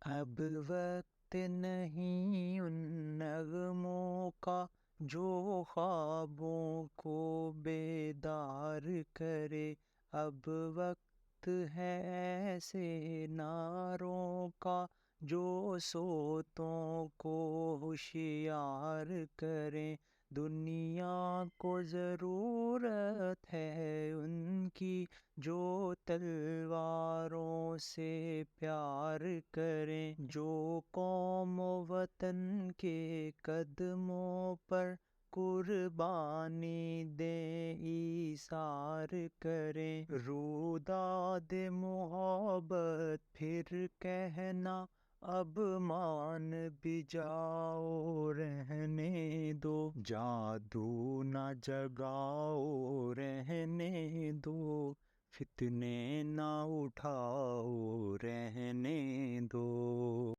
اب وقت نہیں ان نغموں کا جو خوابوں کو بیدار کرے، اب وقت ہے ایسے نعروں کا جو سوتوں کو ہوشیار کریں۔ دنیا کو ضرورت ہے ان کی جو تلواروں سے پیار کریں، جو قوم و وطن کے قدموں پر قربانی دیں، ایثار کریں۔ روداد محبت پھر کہنا اب مان بھی جاؤ، رہنے دو جادو نہ جگاؤ، رہنے دو فتنے نہ اٹھاؤ، رہنے دو۔